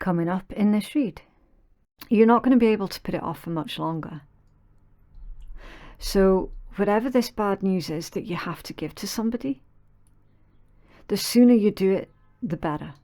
coming up in this read. You're not going to be able to put it off for much longer. So whatever this bad news is that you have to give to somebody, the sooner you do it, the better.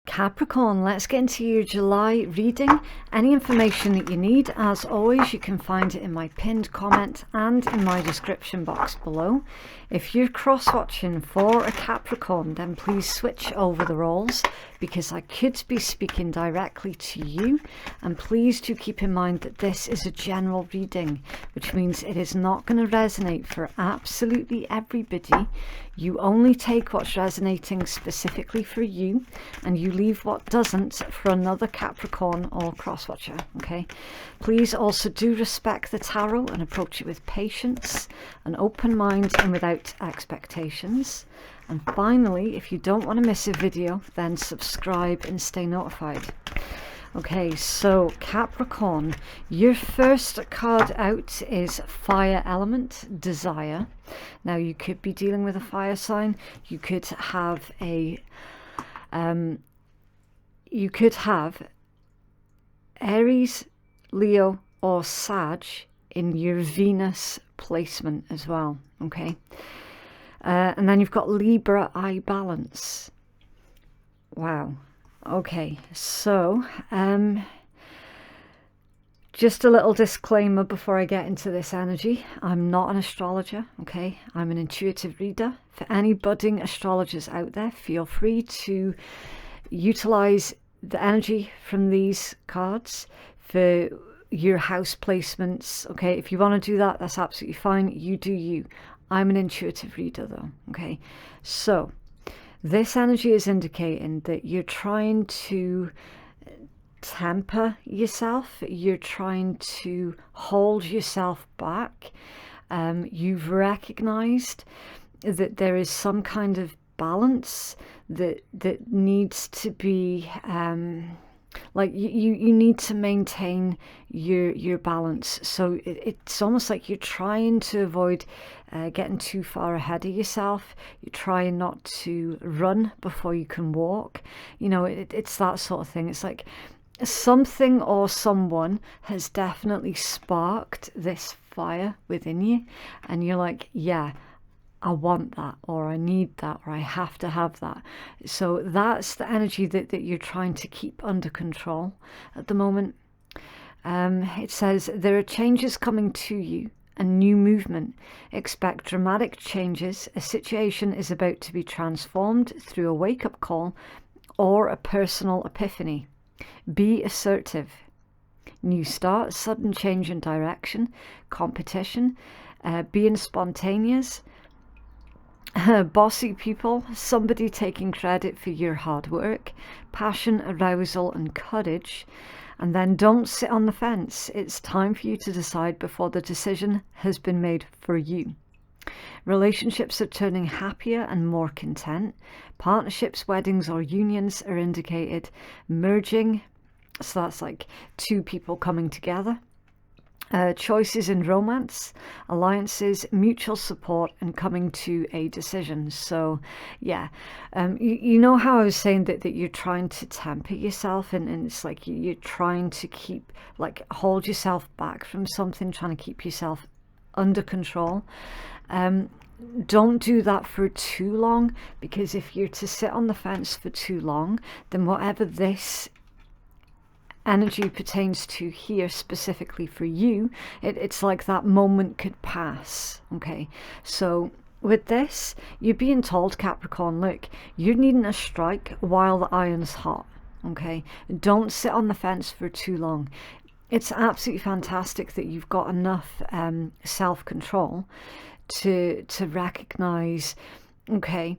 Capricorn, let's get into your July reading. Any information that you need, as always, you can find it in my pinned comment and in my description box below. If you're cross-watching for a Capricorn, then please switch over the roles, because I could be speaking directly to you. And please do keep in mind that this is a general reading, which means it is not going to resonate for absolutely everybody. You only take what's resonating specifically for you, and you leave what doesn't for another Capricorn or cross-watcher, okay? Please also do respect the tarot and approach it with patience, an open mind, and without expectations. And finally, if you don't want to miss a video, then subscribe and stay notified. Okay, so Capricorn, your first card out is Fire Element, Desire. Now, you could be dealing with a fire sign. You could have a Aries, Leo, or Sag in your Venus placement as well, okay? And then you've got Libra, eye balance. Wow. Okay, so just a little disclaimer before I get into this energy. I'm not an astrologer, okay? I'm an intuitive reader. For any budding astrologers out there, feel free to utilize the energy from these cards for your house placements, okay? If you want to do that, that's absolutely fine. You do you. I'm an intuitive reader though, okay? So this energy is indicating that you're trying to temper yourself. You're trying to hold yourself back. You've recognized that there is some kind of balance that needs to be like you need to maintain your balance. So it's almost like you're trying to avoid getting too far ahead of yourself. You're trying not to run before you can walk. You know, it's that sort of thing. It's like something or someone has definitely sparked this fire within you, and you're like, yeah, I want that, or I need that, or I have to have that. So that's the energy that you're trying to keep under control at the moment. It says there are changes coming to you, a new movement. Expect dramatic changes. A situation is about to be transformed through a wake-up call or a personal epiphany. Be assertive. New start, sudden change in direction, competition, being spontaneous, bossy people, somebody taking credit for your hard work, passion, arousal, and courage. And then don't sit on the fence. It's time for you to decide before the decision has been made for you. Relationships are turning happier and more content. Partnerships, weddings, or unions are indicated. Merging, so that's like two people coming together. Choices in romance, alliances, mutual support, and coming to a decision. So yeah, you know how I was saying that you're trying to temper yourself, and it's like you're trying to keep, like, hold yourself back from something, trying to keep yourself under control. Don't do that for too long, because if you're to sit on the fence for too long, then whatever this energy pertains to here specifically for you, it's like that moment could pass, okay? So with this, you're being told, Capricorn, look, you're needing a strike while the iron's hot, okay? Don't sit on the fence for too long. It's absolutely fantastic that you've got enough self-control to recognize, okay,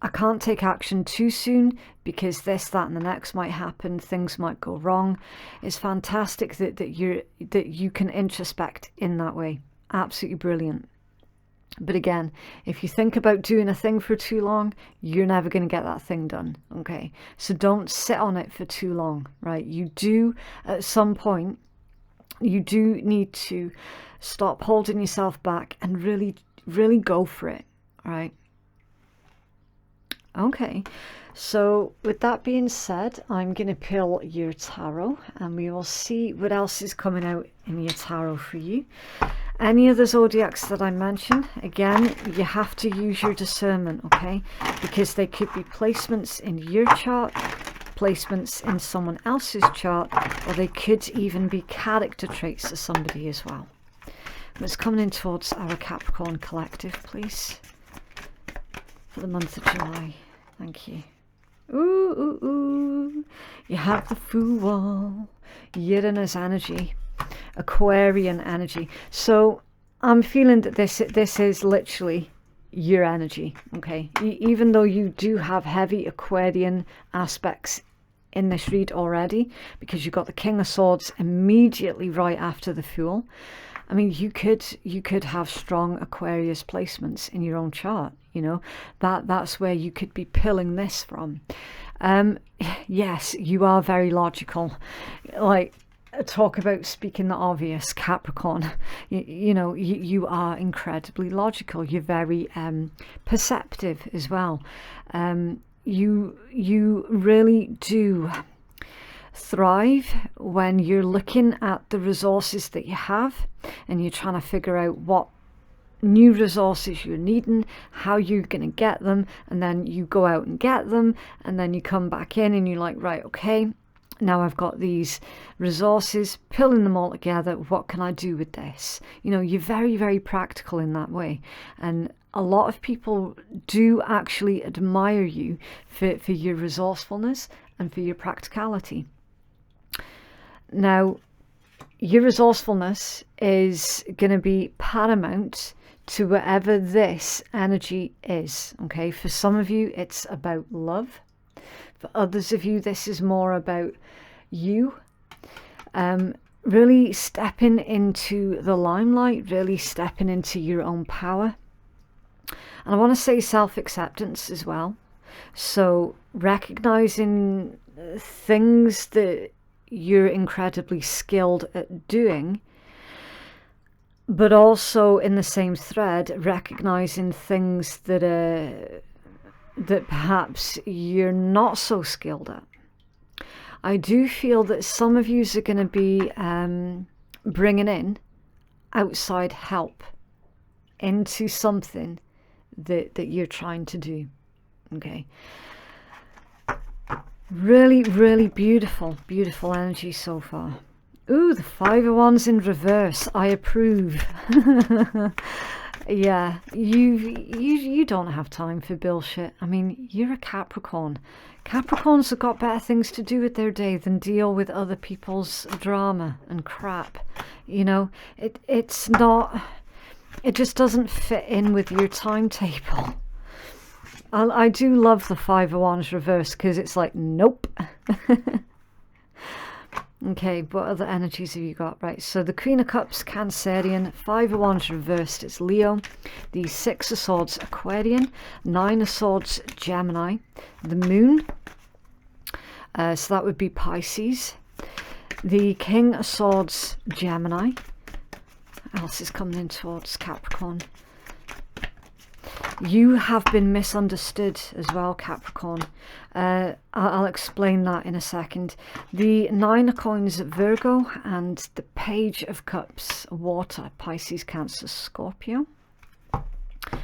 I can't take action too soon because this, that, and the next might happen. Things might go wrong. It's fantastic that you can introspect in that way. Absolutely brilliant. But again, if you think about doing a thing for too long, you're never going to get that thing done. Okay, so don't sit on it for too long, right? You do, at some point, you do need to stop holding yourself back and really, really go for it, right? Okay, so with that being said, I'm going to pull your tarot and we will see what else is coming out in your tarot for you. Any of the zodiacs that I mentioned, again, you have to use your discernment, okay? Because they could be placements in your chart, placements in someone else's chart, or they could even be character traits of somebody as well. What's coming in towards our Capricorn collective, please, for the month of July? Thank you. Ooh, ooh, ooh. You have the Fool, Uranus energy, Aquarian energy. So I'm feeling that this is literally your energy, okay? Even though you do have heavy Aquarian aspects in this read already, because you got the King of Swords immediately right after the Fool. I mean, you could have strong Aquarius placements in your own chart, you know. That's where you could be pulling this from. Yes, you are very logical. Like, talk about speaking the obvious, Capricorn. You know, you are incredibly logical. You're very perceptive as well. You really do thrive when you're looking at the resources that you have and you're trying to figure out what new resources you're needing, how you're going to get them, and then you go out and get them, and then you come back in and you're like, right, okay, now I've got these resources, pulling them all together, what can I do with this? You know, you're very, very practical in that way. And a lot of people do actually admire you for your resourcefulness and for your practicality. Now, your resourcefulness is going to be paramount to whatever this energy is, okay? For some of you, it's about love. For others of you, this is more about you really stepping into the limelight, really stepping into your own power. And I want to say self-acceptance as well. So recognizing things that you're incredibly skilled at doing, but also in the same thread, recognizing things that perhaps you're not so skilled at. I do feel that some of you are going to be bringing in outside help into something that you're trying to do. Okay. Really, really beautiful, beautiful energy so far. Ooh, the Five of Wands in reverse. I approve. Yeah, you don't have time for bullshit. I mean, you're a Capricorn. Capricorns have got better things to do with their day than deal with other people's drama and crap. You know, it's not, it just doesn't fit in with your timetable. I do love the Five of Wands reverse because it's like, nope. Okay, what other energies have you got? Right, so the Queen of Cups, Cancerian, Five of Wands reversed, it's Leo. The Six of Swords, Aquarian. Nine of Swords, Gemini. The Moon, so that would be Pisces. The King of Swords, Gemini. What else is coming in towards Capricorn? You have been misunderstood as well, Capricorn. I'll explain that in a second. The Nine of Coins, Virgo, and the Page of Cups, Water, Pisces, Cancer, Scorpio.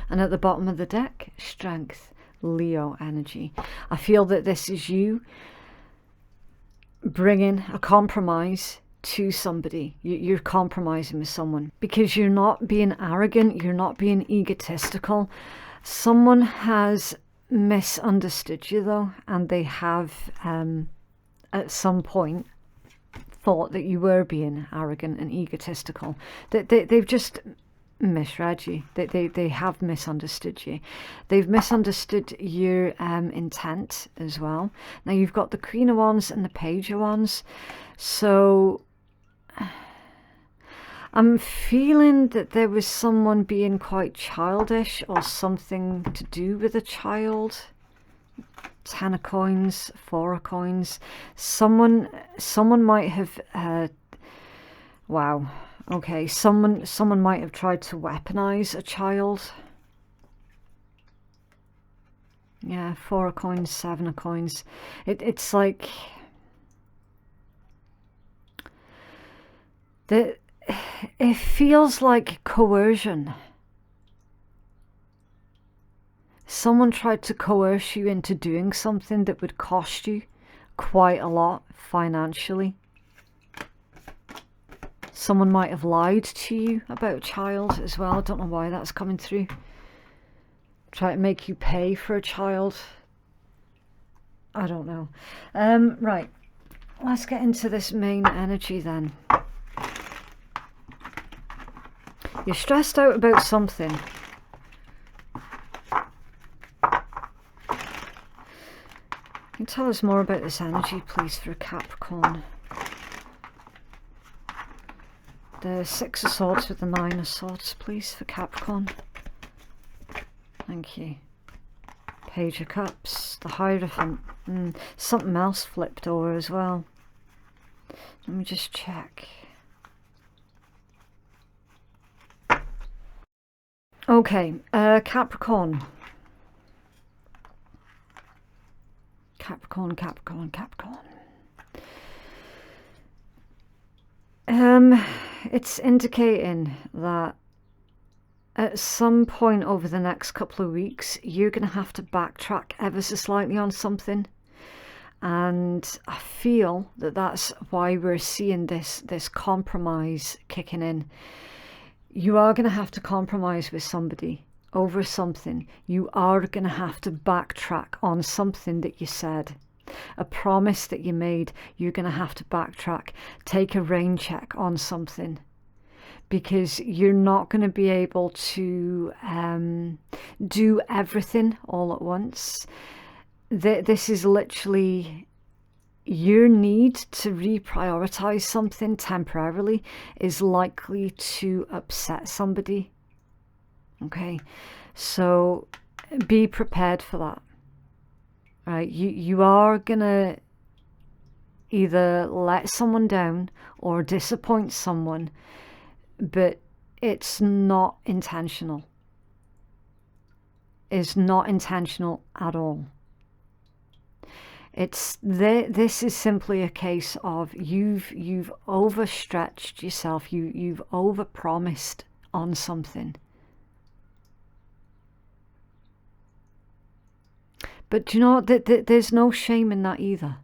And at the bottom of the deck, Strength, Leo energy. I feel that this is you bringing a compromise to somebody. You're compromising with someone because you're not being arrogant, you're not being egotistical. Someone has misunderstood you though, and they have at some point thought that you were being arrogant and egotistical. They've just misread you. They have misunderstood you. They've misunderstood your intent as well. Now you've got the Queen of Wands and the Page of Wands, so I'm feeling that there was someone being quite childish or something to do with a child. Ten of Coins, Four of Coins. Someone might have wow, okay, someone might have tried to weaponize a child. Yeah, 4 of coins, 7 of coins. It's like it feels like coercion. Someone tried to coerce you into doing something that would cost you quite a lot financially. Someone might have lied to you about a child as well. I don't know why that's coming through. Try to make you pay for a child. I don't know. Right. Let's get into this main energy then. You're stressed out about something. Can you tell us more about this energy, please, for Capricorn? The 6 of Swords with the 9 of Swords, please, for Capricorn. Thank you. Page of Cups, the Hierophant. Something else flipped over as well. Let me just check. Okay, Capricorn. Capricorn. It's indicating that at some point over the next couple of weeks, you're going to have to backtrack ever so slightly on something. And I feel that that's why we're seeing this compromise kicking in. You are going to have to compromise with somebody over something. You are going to have to backtrack on something that you said. A promise that you made, you're going to have to backtrack. Take a rain check on something. Because you're not going to be able to do everything all at once. This is literally your need to reprioritize something temporarily is likely to upset somebody. Okay, so be prepared for that. Right, you are gonna either let someone down or disappoint someone, but it's not intentional. It's not intentional at all. This is simply a case of you've overstretched yourself. You've overpromised on something. But do you know what? There's no shame in that either.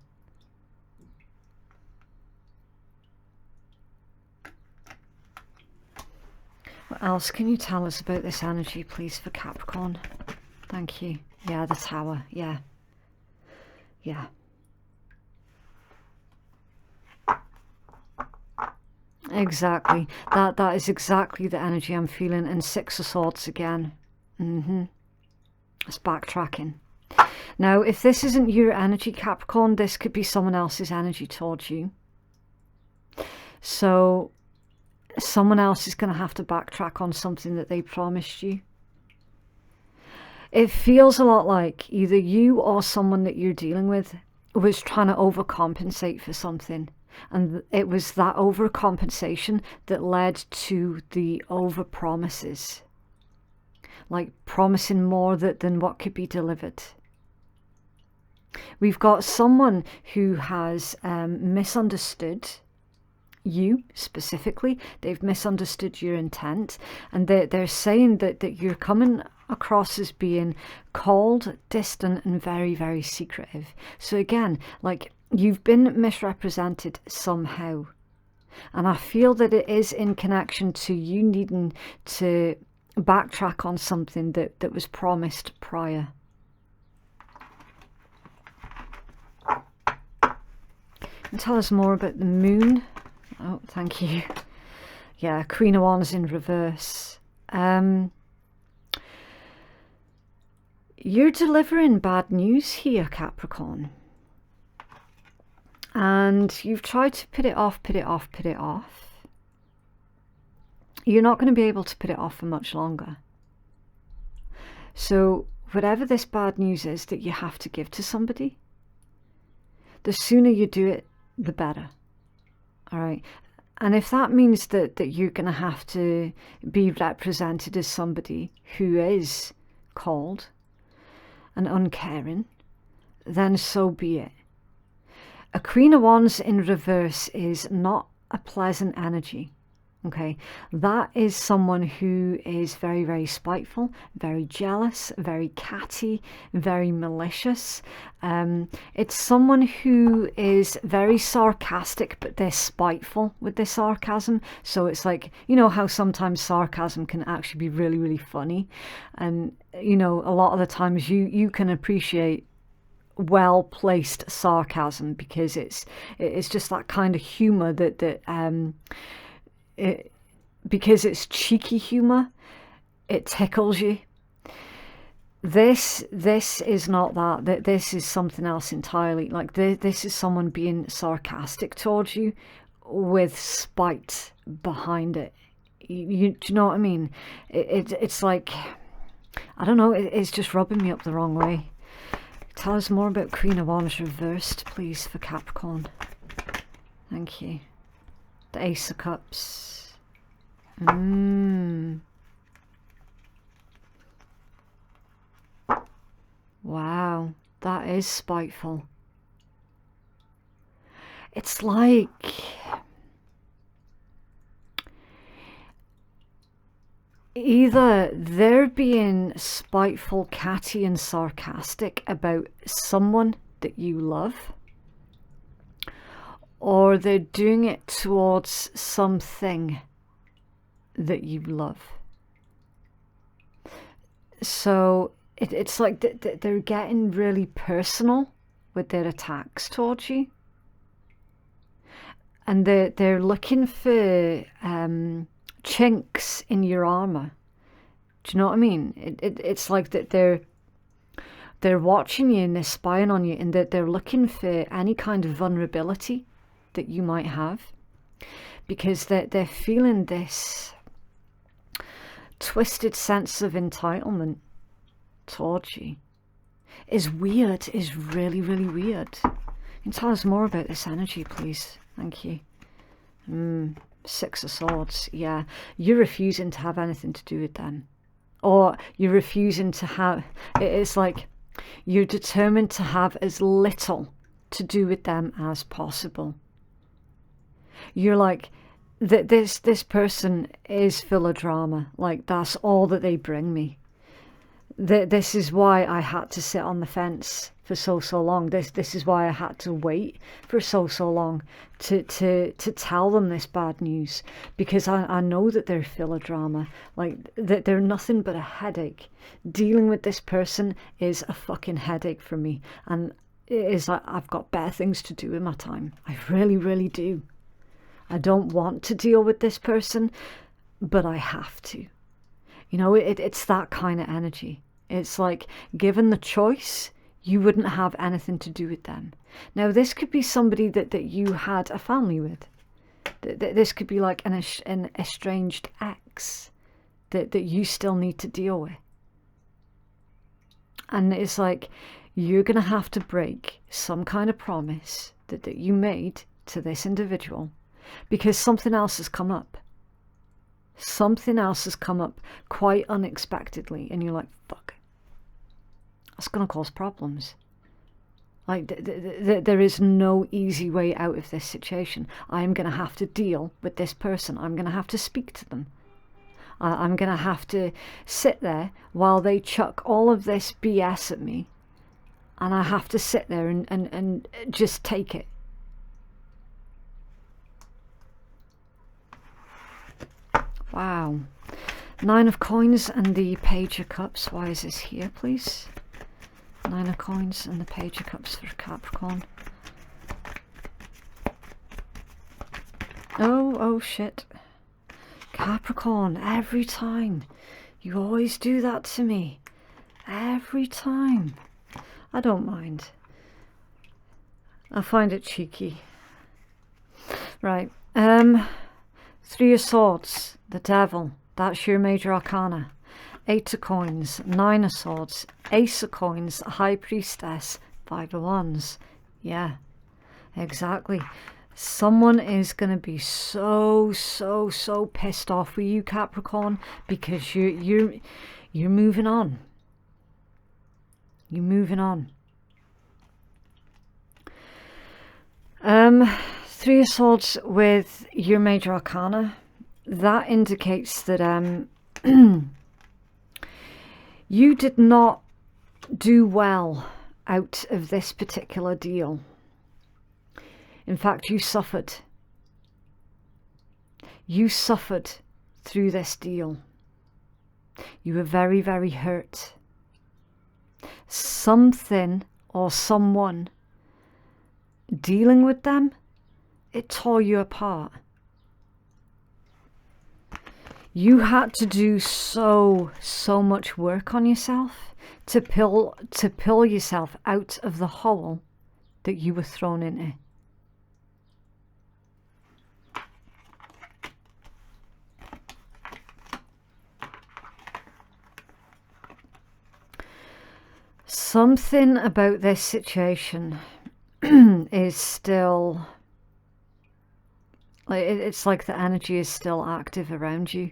What else can you tell us about this energy, please, for Capricorn? Thank you. Yeah, the Tower. Yeah. Yeah. Exactly. That is exactly the energy I'm feeling. And 6 of Swords again. It's backtracking. Now, if this isn't your energy, Capricorn, this could be someone else's energy towards you. So someone else is going to have to backtrack on something that they promised you. It feels a lot like either you or someone that you're dealing with was trying to overcompensate for something. And it was that overcompensation that led to the overpromises. Like promising more than what could be delivered. We've got someone who has misunderstood you specifically. They've misunderstood your intent, and they're saying that you're coming across as being cold, distant, and very, very secretive. So again, like you've been misrepresented somehow, and I feel that it is in connection to you needing to backtrack on something that was promised prior. And tell us more about the moon. Oh, thank you. Yeah, Queen of Wands in reverse. You're delivering bad news here, Capricorn. And you've tried to put it off. You're not going to be able to put it off for much longer. So whatever this bad news is that you have to give to somebody, the sooner you do it, the better. All right. And if that means that you're going to have to be represented as somebody who is cold, and uncaring, then so be it. A Queen of Wands in reverse is not a pleasant energy. Okay, that is someone who is very, very spiteful, very jealous, very catty, very malicious. It's someone who is very sarcastic, but they're spiteful with their sarcasm. So it's like, you know how sometimes sarcasm can actually be really, really funny. And, you know, a lot of the times you can appreciate well-placed sarcasm because it's just that kind of humor because it's cheeky humor, it tickles you. This is not that. This is something else entirely. Like this is someone being sarcastic towards you with spite behind it. Do you know what I mean? It's like, I don't know, it's just rubbing me up the wrong way. Tell us more about Queen of Wands reversed, please, for Capricorn. Thank you. The Ace of Cups. Wow, that is spiteful. It's like either they're being spiteful, catty and sarcastic about someone that you love, or they're doing it towards something that you love. So it's like they're getting really personal with their attacks towards you, and they're looking for chinks in your armor. Do you know what I mean? It's like that they're watching you and they're spying on you, and that they're looking for any kind of vulnerability that you might have, because they're feeling this twisted sense of entitlement towards you. Is weird, is really, really weird. Can you tell us more about this energy, please? Thank you. Six of Swords. Yeah, you're refusing to have anything to do with them, or you're refusing to have, it's like you're determined to have as little to do with them as possible. You're like, this person is full of drama. Like, that's all that they bring me. This is why I had to sit on the fence for so long. This is why I had to wait for so long to tell them this bad news, because I know that they're full of drama. Like, that they're nothing but a headache. Dealing with this person is a fucking headache for me, and it is like I've got better things to do in my time. I really, really do. I don't want to deal with this person, but I have to. You know, it's that kind of energy. It's like, given the choice, you wouldn't have anything to do with them. Now, this could be somebody that you had a family with. This could be like an estranged ex that you still need to deal with. And it's like, you're going to have to break some kind of promise that you made to this individual, because something else has come up. Something else has come up quite unexpectedly, and you're like, fuck, that's going to cause problems. Like, there is no easy way out of this situation. I am going to have to deal with this person. I'm going to have to speak to them. I'm going to have to sit there while they chuck all of this BS at me, and I have to sit there and just take it. Wow. Nine of Coins and the Page of Cups. Why is this here, please? Nine of Coins and the Page of Cups for Capricorn. Oh shit. Capricorn, every time. You always do that to me. Every time. I don't mind. I find it cheeky. Right. Three of Swords, the Devil. That's your major arcana. Eight of Coins, Nine of Swords, Ace of Coins, High Priestess, Five of Wands. Yeah, exactly. Someone is going to be so pissed off with you, Capricorn, because you're moving on. You're moving on. Three of Swords with your major arcana. That indicates that you did not do well out of this particular deal. In fact, you suffered. You suffered through this deal. You were very, very hurt. Something or someone dealing with them, it tore you apart. You had to do so much work on yourself to pull yourself out of the hole that you were thrown into. Something about this situation is still, like, it's like the energy is still active around you.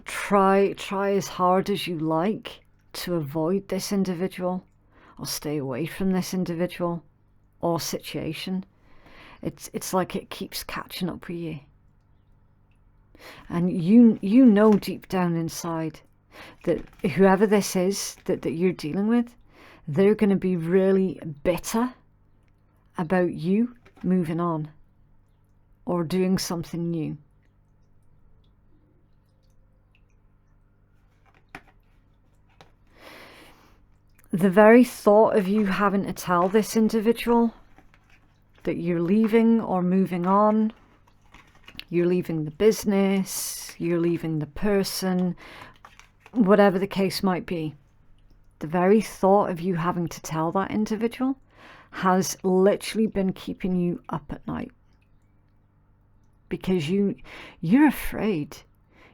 Try as hard as you like to avoid this individual or stay away from this individual or situation. It's like it keeps catching up with you. And you know deep down inside that whoever this is that you're dealing with, they're going to be really bitter about you moving on or doing something new. The very thought of you having to tell this individual that you're leaving or moving on, you're leaving the business, you're leaving the person, whatever the case might be, the very thought of you having to tell that individual has literally been keeping you up at night. Because you're afraid.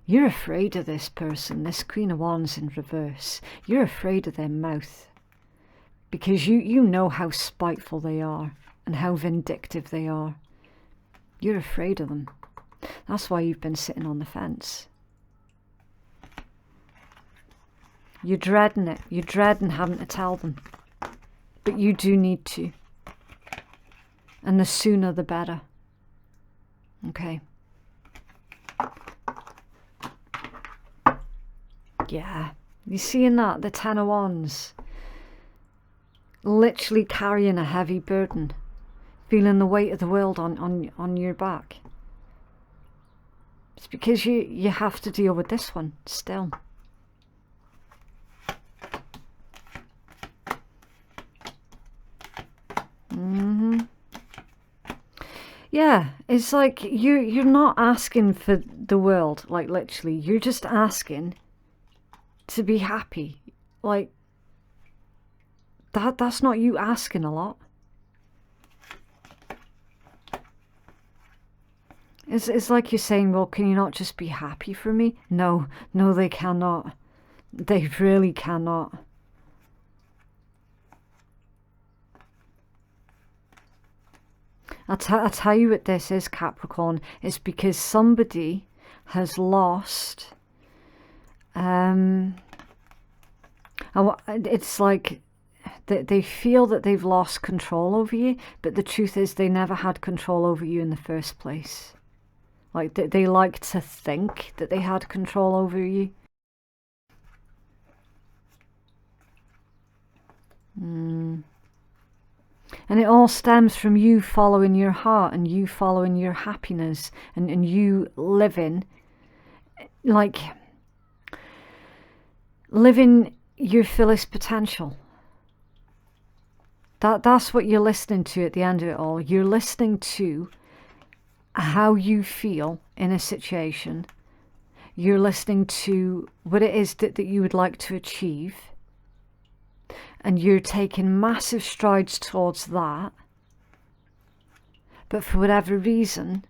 You're afraid of this person, this Queen of Wands in reverse. You're afraid of their mouth. Because you know how spiteful they are and how vindictive they are. You're afraid of them. That's why you've been sitting on the fence. You're dreading it. You're dreading having to tell them. But you do need to. And the sooner the better. Okay. Yeah. You seeing that? The Ten of Wands. Literally carrying a heavy burden. Feeling the weight of the world on your back. It's because you have to deal with this one still. Yeah, it's like you're not asking for the world, like literally. You're just asking to be happy. Like, that's not you asking a lot. It's like you're saying, well, can you not just be happy for me? No, they cannot. They really cannot. I'll tell you what this is, Capricorn. It's because somebody has lost... it's like they feel that they've lost control over you, but the truth is they never had control over you in the first place. Like, they like to think that they had control over you. And it all stems from you following your heart and you following your happiness and you living, like, living your fullest potential. That's what you're listening to at the end of it all. You're listening to how you feel in a situation. You're listening to what it is that you would like to achieve. And you're taking massive strides towards that. But for whatever reason,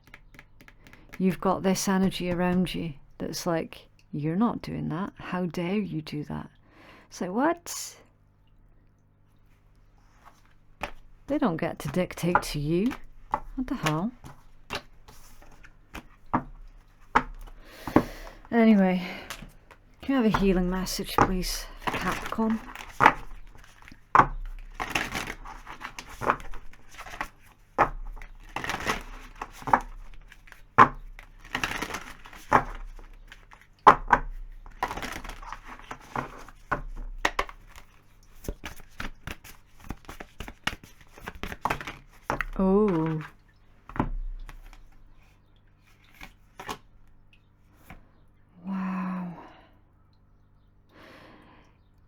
you've got this energy around you that's like, you're not doing that. How dare you do that? It's like, what? They don't get to dictate to you. What the hell? Anyway, can you have a healing message, please, Capricorn. Oh. Wow.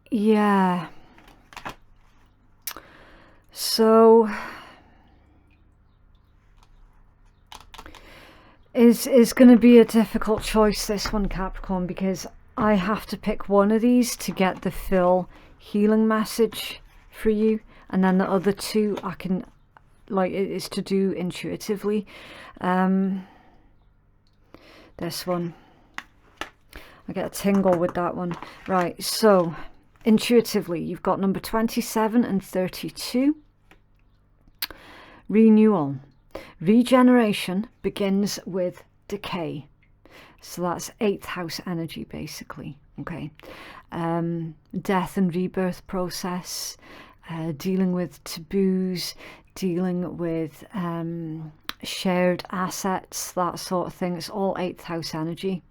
Yeah. So is going to be a difficult choice, this one, Capricorn, because I have to pick one of these to get the full healing message for you, and then the other two I can, like, it's to do intuitively. This one, I get a tingle with that one. Right, so intuitively, you've got number 27 and 32. Renewal. Regeneration begins with decay. So that's 8th house energy, basically. Okay. Death and rebirth process, dealing with taboos, dealing with shared assets, that sort of thing. It's all 8th house energy.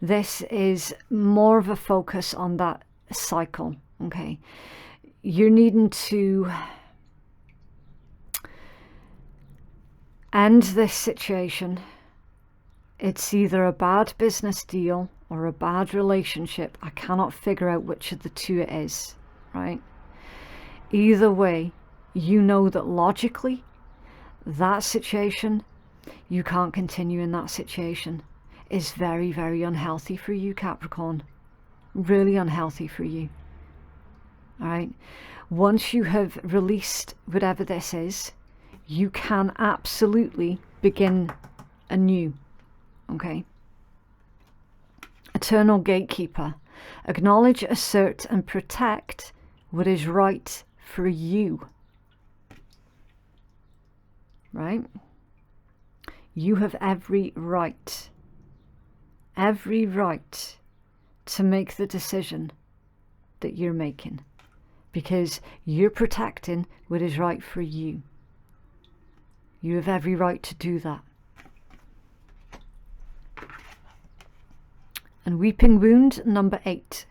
This is more of a focus on that cycle. Okay. You're needing to end this situation. It's either a bad business deal or a bad relationship. I cannot figure out which of the two it is, right? Either way, you know that logically, that situation, you can't continue in that situation. Is very, very unhealthy for you, Capricorn. Really unhealthy for you. All right? Once you have released whatever this is, you can absolutely begin anew. Okay? Eternal gatekeeper. Acknowledge, assert, and protect what is right for you. Right? You have every right to make the decision that you're making, because you're protecting what is right for you. You have every right to do that. And weeping wound number 8.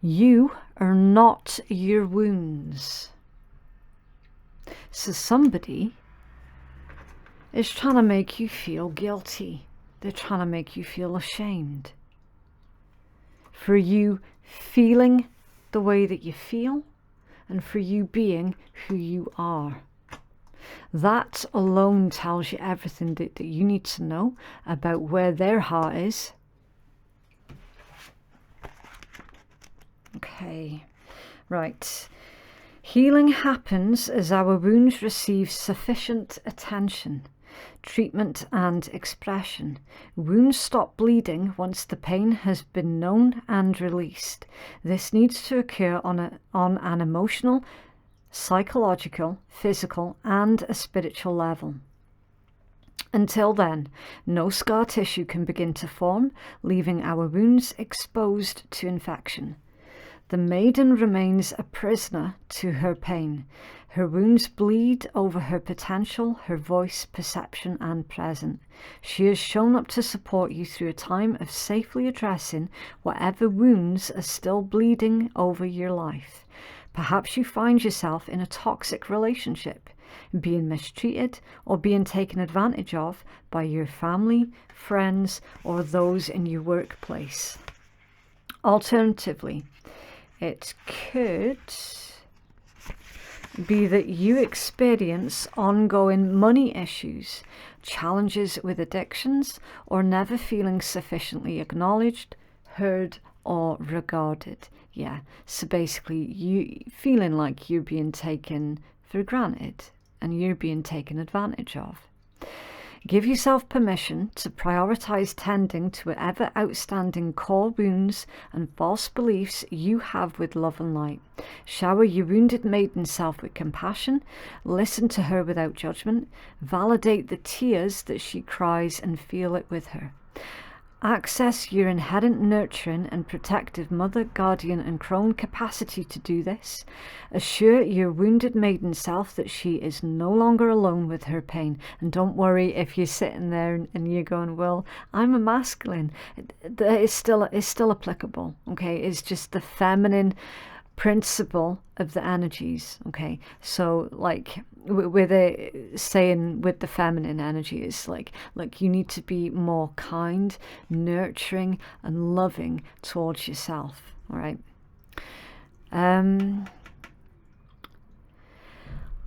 You are not your wounds. So somebody is trying to make you feel guilty. They're trying to make you feel ashamed for you feeling the way that you feel and for you being who you are. That alone tells you everything that you need to know about where their heart is. Okay, right. Healing happens as our wounds receive sufficient attention, treatment and expression. Wounds stop bleeding once the pain has been known and released. This needs to occur on an emotional, psychological, physical and a spiritual level. Until then, no scar tissue can begin to form, leaving our wounds exposed to infection. The maiden remains a prisoner to her pain. Her wounds bleed over her potential, her voice, perception and present. She has shown up to support you through a time of safely addressing whatever wounds are still bleeding over your life. Perhaps you find yourself in a toxic relationship, being mistreated or being taken advantage of by your family, friends or those in your workplace. Alternatively, it could be that you experience ongoing money issues, challenges with addictions, or never feeling sufficiently acknowledged, heard, or regarded. Yeah, so basically you feeling like you're being taken for granted and you're being taken advantage of. Give yourself permission to prioritize tending to whatever outstanding core wounds and false beliefs you have with love and light. Shower your wounded maiden self with compassion. Listen to her without judgment. Validate the tears that she cries and feel it with her. Access your inherent nurturing and protective mother, guardian and crone capacity to do this. Assure your wounded maiden self that she is no longer alone with her pain. And don't worry if you're sitting there and you're going, well, I'm a masculine. It's still applicable, okay? It's just the feminine principle of the energies, okay? So like with it saying with the feminine energy is like you need to be more kind, nurturing and loving towards yourself. All right.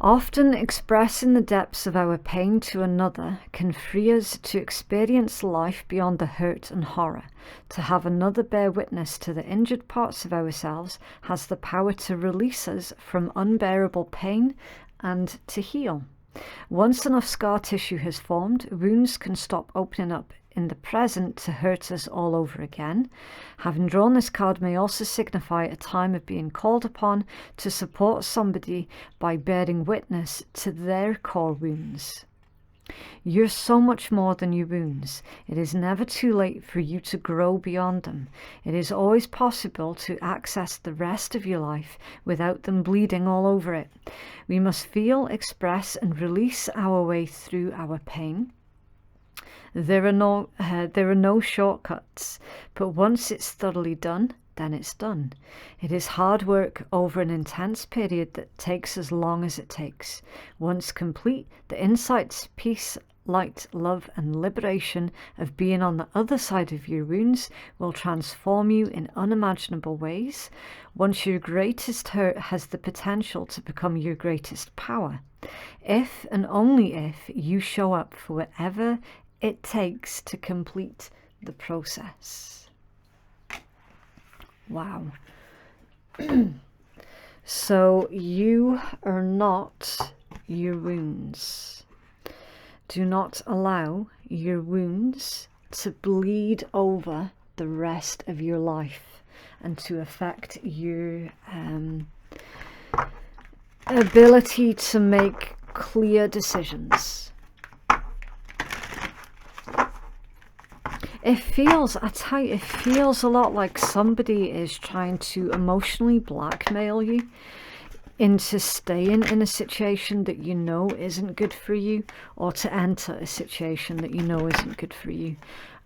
Often expressing the depths of our pain to another can free us to experience life beyond the hurt and horror. To have another bear witness to the injured parts of ourselves has the power to release us from unbearable pain and to heal. Once enough scar tissue has formed, wounds can stop opening up in the present to hurt us all over again. Having drawn this card may also signify a time of being called upon to support somebody by bearing witness to their core wounds. You're so much more than your wounds. It is never too late for you to grow beyond them. It is always possible to access the rest of your life without them bleeding all over it. We must feel, express and release our way through our pain. There are no shortcuts, but once it's thoroughly done, then it's done. It is hard work over an intense period that takes as long as it takes. Once complete, the insights, peace, light, love and liberation of being on the other side of your wounds will transform you in unimaginable ways. Once your greatest hurt has the potential to become your greatest power. If and only if you show up for whatever it takes to complete the process. Wow. So you are not your wounds. Do not allow your wounds to bleed over the rest of your life and to affect your ability to make clear decisions. It feels, I tell you, it feels a lot like somebody is trying to emotionally blackmail you into staying in a situation that you know isn't good for you, or to enter a situation that you know isn't good for you,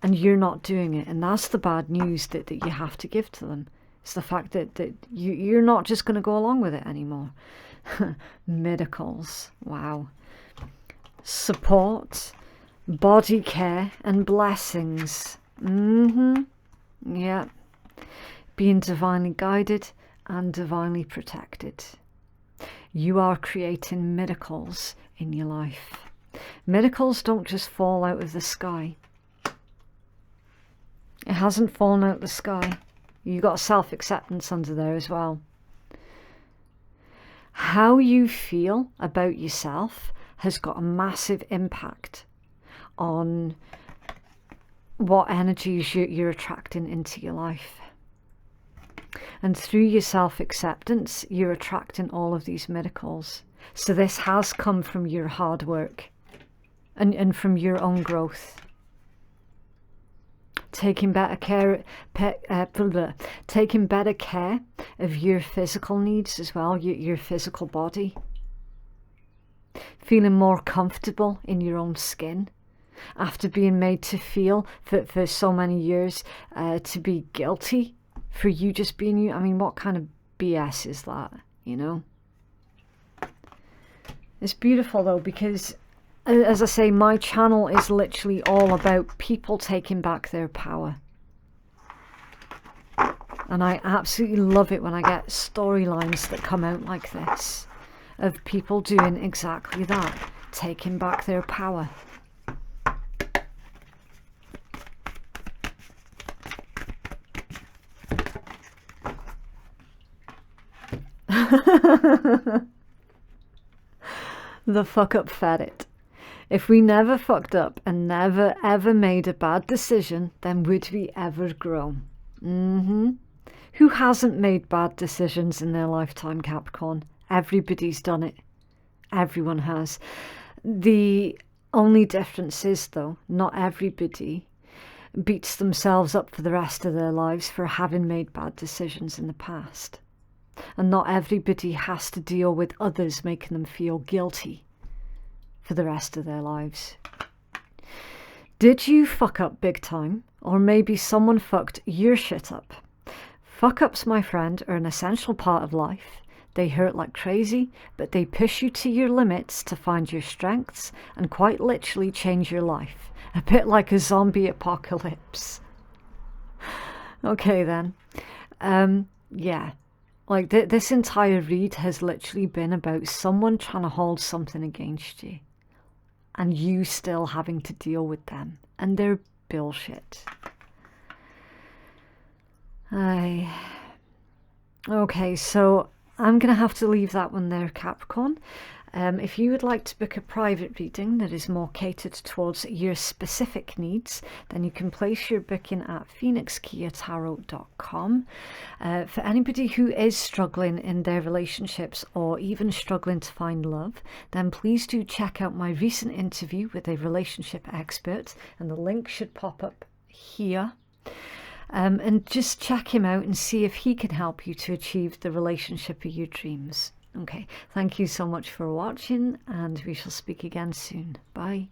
and you're not doing it. And that's the bad news that you have to give to them. It's the fact that you're not just going to go along with it anymore. Miracles. Wow. Support, body care and blessings. Yeah. Being divinely guided and divinely protected. You are creating miracles in your life. Miracles don't just fall out of the sky. It hasn't fallen out of the sky. You got self-acceptance under there as well. How you feel about yourself has got a massive impact on what energies you're attracting into your life. And through your self-acceptance, you're attracting all of these miracles. So this has come from your hard work and from your own growth. Taking better care of your physical needs as well, your physical body. Feeling more comfortable in your own skin. After being made to feel for so many years to be guilty for you just being you. I mean, what kind of BS is that, you know? It's beautiful though, because as I say, my channel is literally all about people taking back their power. And I absolutely love it when I get storylines that come out like this, of people doing exactly that, taking back their power. The fuck up ferret. If we never fucked up and never ever made a bad decision, then would we ever grow? Who hasn't made bad decisions in their lifetime, Capricorn? Everybody's done it. Everyone has. The only difference is, though, not everybody beats themselves up for the rest of their lives for having made bad decisions in the past. And not everybody has to deal with others making them feel guilty for the rest of their lives. Did you fuck up big time? Or maybe someone fucked your shit up? Fuck-ups, my friend, are an essential part of life. They hurt like crazy, but they push you to your limits to find your strengths and quite literally change your life. A bit like a zombie apocalypse. Okay then. Yeah. Like this entire read has literally been about someone trying to hold something against you. And you still having to deal with them. And their bullshit. Okay, so I'm going to have to leave that one there, Capricorn. If you would like to book a private reading that is more catered towards your specific needs, then you can place your booking at phoenixkeiatarot.com. For anybody who is struggling in their relationships or even struggling to find love, then please do check out my recent interview with a relationship expert, and the link should pop up here. And just check him out and see if he can help you to achieve the relationship of your dreams. Okay, thank you so much for watching, and we shall speak again soon. Bye.